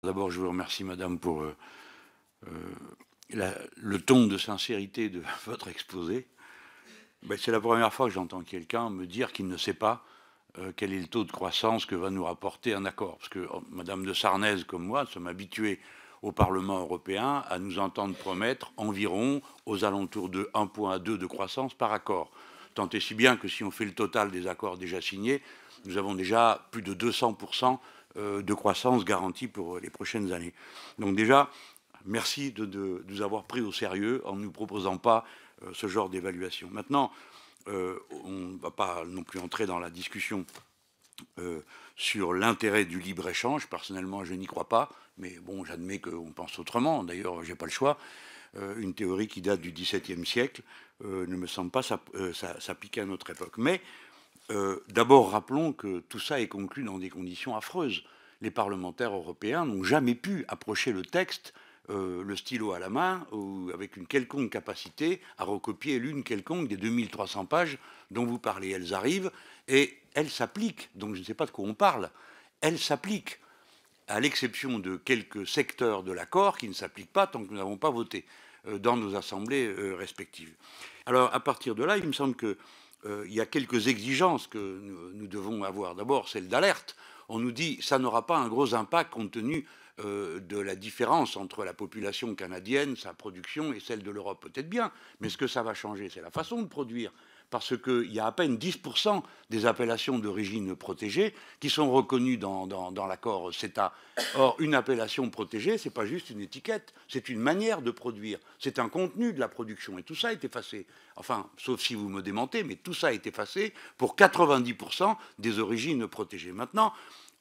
D'abord, je vous remercie, madame, pour le ton de sincérité de votre exposé. Ben, c'est la première fois que j'entends quelqu'un me dire qu'il ne sait pas quel est le taux de croissance que va nous rapporter un accord. Parce que madame de Sarnez, comme moi, sommes habitués au Parlement européen à nous entendre promettre environ aux alentours de 1,2 point de croissance par accord. Tant et si bien que si on fait le total des accords déjà signés, nous avons déjà plus de 200% de croissance garantie pour les prochaines années. Donc déjà, merci de nous avoir pris au sérieux en ne nous proposant pas ce genre d'évaluation. Maintenant, on ne va pas non plus entrer dans la discussion sur l'intérêt du libre-échange. Personnellement, je n'y crois pas, mais bon, j'admets qu'on pense autrement. D'ailleurs, je n'ai pas le choix. Une théorie qui date du XVIIe siècle ne me semble pas s'appliquer à notre époque. Mais d'abord, rappelons que tout ça est conclu dans des conditions affreuses. Les parlementaires européens n'ont jamais pu approcher le texte, le stylo à la main, ou avec une quelconque capacité à recopier l'une quelconque des 2300 pages dont vous parlez. Elles arrivent et elles s'appliquent. Donc je ne sais pas de quoi on parle. Elles s'appliquent, à l'exception de quelques secteurs de l'accord qui ne s'appliquent pas tant que nous n'avons pas voté dans nos assemblées respectives. Alors à partir de là, il me semble que il y a quelques exigences que nous devons avoir. D'abord, celle d'alerte. On nous dit que ça n'aura pas un gros impact compte tenu de la différence entre la population canadienne, sa production, et celle de l'Europe. Peut-être bien, mais ce que ça va changer, c'est la façon de produire. Parce qu'il y a à peine 10% des appellations d'origine protégée qui sont reconnues dans l'accord CETA. Or, une appellation protégée, ce n'est pas juste une étiquette, c'est une manière de produire, c'est un contenu de la production. Et tout ça est effacé. Enfin, sauf si vous me démentez, mais tout ça est effacé pour 90% des origines protégées. Maintenant,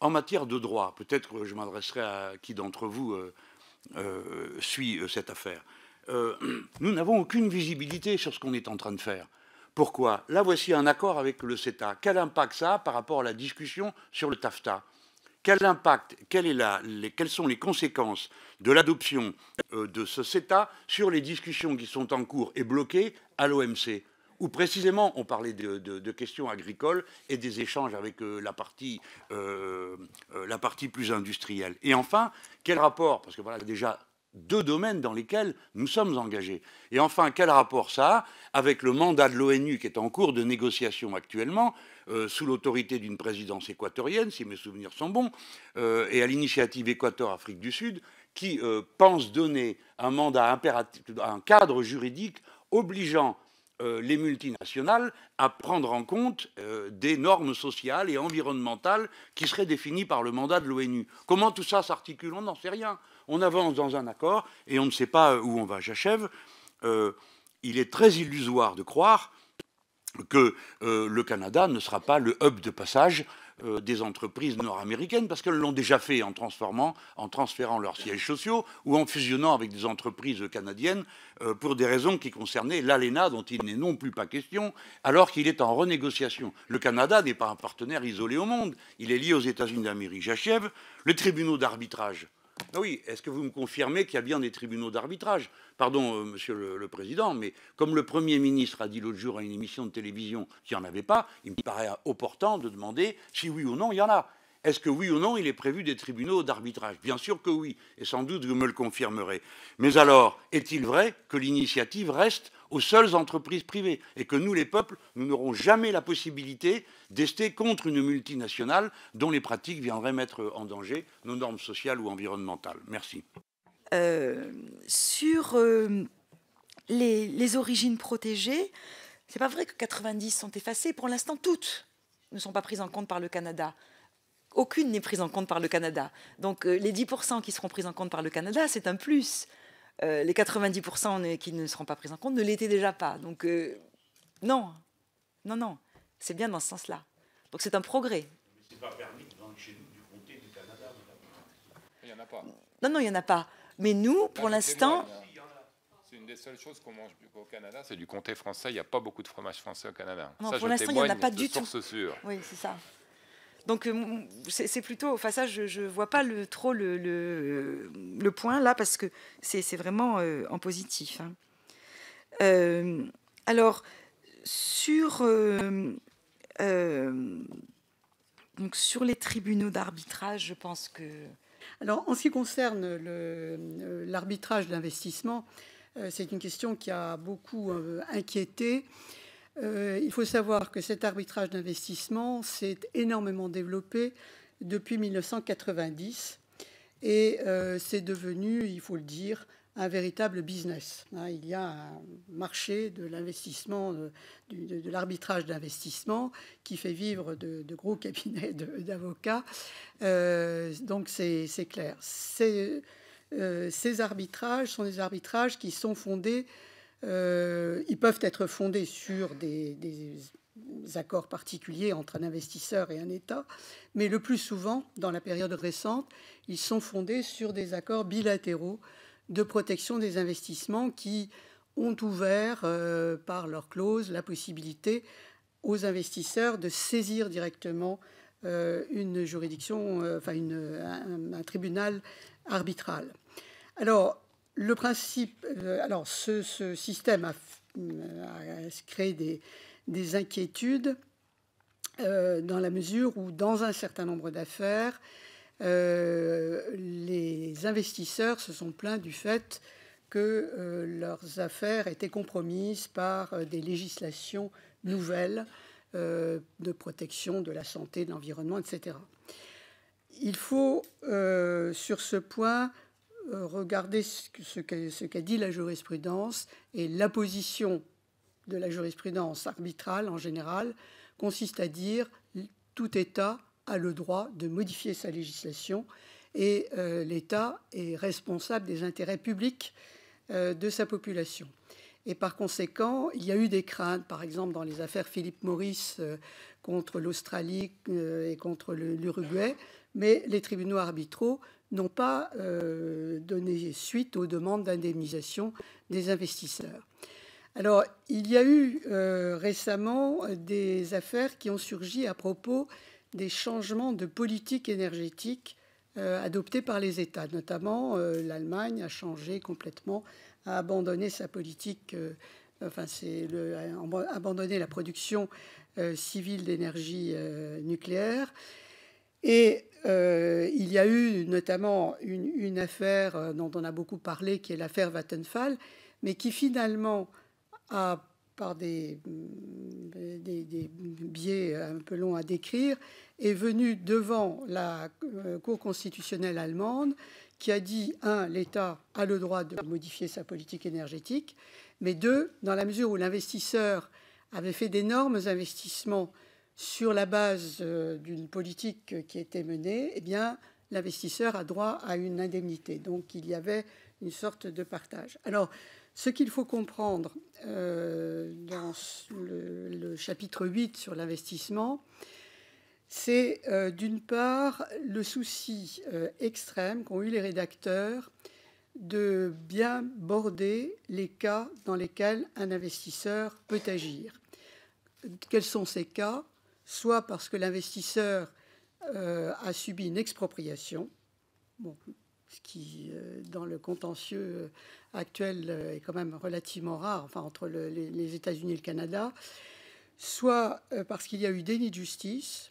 en matière de droit, peut-être que je m'adresserai à qui d'entre vous suit cette affaire. Nous n'avons aucune visibilité sur ce qu'on est en train de faire. Pourquoi? Là, voici un accord avec le CETA. Quel impact ça a par rapport à la discussion sur le TAFTA? Quel impact, quelles sont les conséquences de l'adoption de ce CETA sur les discussions qui sont en cours et bloquées à l'OMC, où précisément on parlait de questions agricoles et des échanges avec la partie plus industrielle. Et enfin, quel rapport, parce que voilà déjà deux domaines dans lesquels nous sommes engagés. Et enfin, quel rapport ça a avec le mandat de l'ONU qui est en cours de négociation actuellement, sous l'autorité d'une présidence équatorienne, si mes souvenirs sont bons, et à l'initiative Équateur-Afrique du Sud, qui pense donner un mandat impératif, un cadre juridique obligeant les multinationales à prendre en compte des normes sociales et environnementales qui seraient définies par le mandat de l'ONU. Comment tout ça s'articule? On n'en sait rien. On avance dans un accord et on ne sait pas où on va. J'achève. Il est très illusoire de croire que le Canada ne sera pas le hub de passage des entreprises nord-américaines, parce qu'elles l'ont déjà fait en transférant leurs sièges sociaux ou en fusionnant avec des entreprises canadiennes pour des raisons qui concernaient l'ALENA, dont il n'est non plus pas question, alors qu'il est en renégociation. Le Canada n'est pas un partenaire isolé au monde, il est lié aux États-Unis d'Amérique. J'achève. Le tribunal d'arbitrage. Ah oui, est-ce que vous me confirmez qu'il y a bien des tribunaux d'arbitrage? Pardon, monsieur le Président, mais comme le Premier ministre a dit l'autre jour à une émission de télévision qu'il n'y en avait pas, il me paraît opportun de demander si oui ou non il y en a. Est-ce que oui ou non il est prévu des tribunaux d'arbitrage? Bien sûr que oui, et sans doute vous me le confirmerez. Mais alors, est-il vrai que l'initiative reste aux seules entreprises privées et que nous, les peuples, nous n'aurons jamais la possibilité d'ester contre une multinationale dont les pratiques viendraient mettre en danger nos normes sociales ou environnementales? Merci. Sur les origines protégées, c'est pas vrai que 90 sont effacées. Pour l'instant, toutes ne sont pas prises en compte par le Canada. Aucune n'est prise en compte par le Canada. Donc les 10% qui seront prises en compte par le Canada, c'est un plus. Les 90% qui ne seront pas prises en compte ne l'étaient déjà pas. Donc non, non, non. C'est bien dans ce sens-là. Donc c'est un progrès. Mais c'est pas permis chez nous du comté du Canada. Il n'y en a pas. Non, non, il n'y en a pas. Mais nous, pour l'instant... C'est une des seules choses qu'on mange au Canada, c'est du comté français. Il n'y a pas beaucoup de fromage français au Canada. Non, ça, pour l'instant, il n'y en a pas du tout. Sûre. Oui, c'est ça. Donc, c'est plutôt... Enfin, ça, je ne vois pas trop le point là, parce que c'est vraiment en positif. Hein. Alors, donc sur les tribunaux d'arbitrage, je pense que Alors, en ce qui concerne l'arbitrage d'investissement, c'est une question qui a beaucoup inquiété. Il faut savoir que cet arbitrage d'investissement s'est énormément développé depuis 1990 et c'est devenu, il faut le dire, un véritable business. Il y a un marché de l'investissement, de l'arbitrage d'investissement qui fait vivre de gros cabinets d'avocats. Donc c'est clair. Ces arbitrages sont des arbitrages qui sont fondés, ils peuvent être fondés sur des accords particuliers entre un investisseur et un État, mais le plus souvent, dans la période récente, ils sont fondés sur des accords bilatéraux de protection des investissements qui ont ouvert par leur clause la possibilité aux investisseurs de saisir directement une juridiction, un tribunal arbitral. Alors, le principe, alors ce système a créé des inquiétudes dans la mesure où, dans un certain nombre d'affaires, les investisseurs se sont plaints du fait que leurs affaires étaient compromises par des législations nouvelles de protection de la santé, de l'environnement, etc. Il faut, sur ce point, regarder ce qu'a dit la jurisprudence, et la position de la jurisprudence arbitrale en général consiste à dire tout État a le droit de modifier sa législation et l'État est responsable des intérêts publics de sa population. Et par conséquent, il y a eu des craintes, par exemple dans les affaires Philip Morris contre l'Australie et contre l'Uruguay, mais les tribunaux arbitraux n'ont pas donné suite aux demandes d'indemnisation des investisseurs. Alors, il y a eu récemment des affaires qui ont surgi à propos des changements de politique énergétique adoptés par les États. Notamment, l'Allemagne a changé complètement, a abandonné sa politique, abandonné la production civile d'énergie nucléaire. Et il y a eu notamment une affaire dont on a beaucoup parlé, qui est l'affaire Vattenfall, mais qui finalement a, par des biais un peu longs à décrire, est venu devant la Cour constitutionnelle allemande qui a dit, 1, l'État a le droit de modifier sa politique énergétique, mais 2, dans la mesure où l'investisseur avait fait d'énormes investissements sur la base d'une politique qui était menée, eh bien, l'investisseur a droit à une indemnité. Donc, il y avait une sorte de partage. Alors, ce qu'il faut comprendre dans le chapitre 8 sur l'investissement, c'est d'une part le souci extrême qu'ont eu les rédacteurs de bien border les cas dans lesquels un investisseur peut agir. Quels sont ces cas? Soit parce que l'investisseur a subi une expropriation, ce qui, dans le contentieux actuel, est quand même relativement rare, entre les États-Unis et le Canada, soit parce qu'il y a eu déni de justice,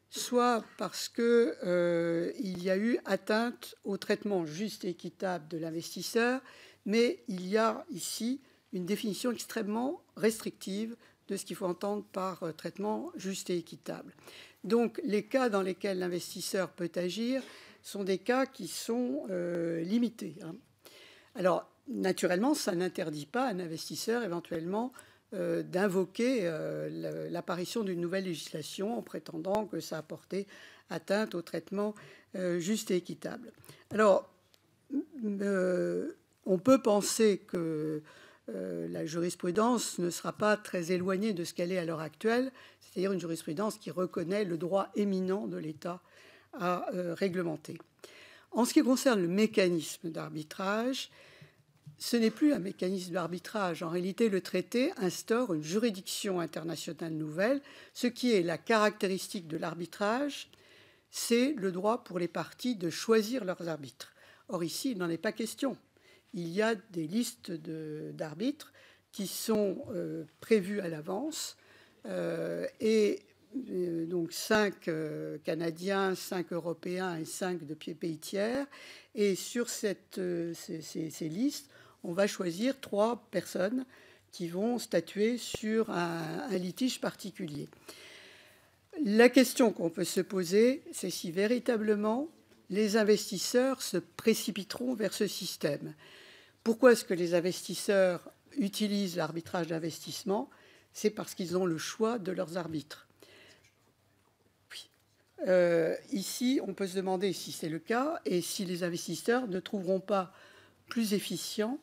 soit parce qu'il y a eu atteinte au traitement juste et équitable de l'investisseur, mais il y a ici une définition extrêmement restrictive de ce qu'il faut entendre par traitement juste et équitable. Donc, les cas dans lesquels l'investisseur peut agir sont des cas qui sont limités. Alors, naturellement, ça n'interdit pas à un investisseur éventuellement d'invoquer l'apparition d'une nouvelle législation en prétendant que ça a porté atteinte au traitement juste et équitable. Alors, on peut penser que la jurisprudence ne sera pas très éloignée de ce qu'elle est à l'heure actuelle, c'est-à-dire une jurisprudence qui reconnaît le droit éminent de l'État à réglementer. En ce qui concerne le mécanisme d'arbitrage, ce n'est plus un mécanisme d'arbitrage. En réalité, le traité instaure une juridiction internationale nouvelle. Ce qui est la caractéristique de l'arbitrage, c'est le droit pour les parties de choisir leurs arbitres. Or, ici, il n'en est pas question. Il y a des listes d'arbitres qui sont prévues à l'avance et donc 5 Canadiens, 5 Européens et 5 de pays tiers. Et sur ces listes, on va choisir 3 personnes qui vont statuer sur un litige particulier. La question qu'on peut se poser, c'est si véritablement les investisseurs se précipiteront vers ce système. Pourquoi est-ce que les investisseurs utilisent l'arbitrage d'investissement? C'est parce qu'ils ont le choix de leurs arbitres. Oui. Ici, on peut se demander si c'est le cas et si les investisseurs ne trouveront pas plus efficient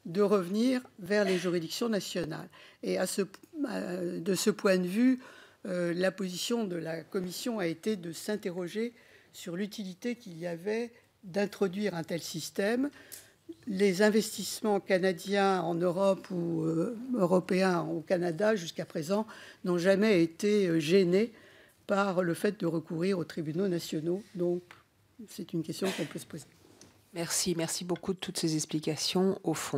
de revenir vers les juridictions nationales. Et de ce point de vue, la position de la Commission a été de s'interroger sur l'utilité qu'il y avait d'introduire un tel système. Les investissements canadiens en Europe ou européens au Canada, jusqu'à présent, n'ont jamais été gênés par le fait de recourir aux tribunaux nationaux. Donc, c'est une question qu'on peut se poser. Merci beaucoup de toutes ces explications au fond.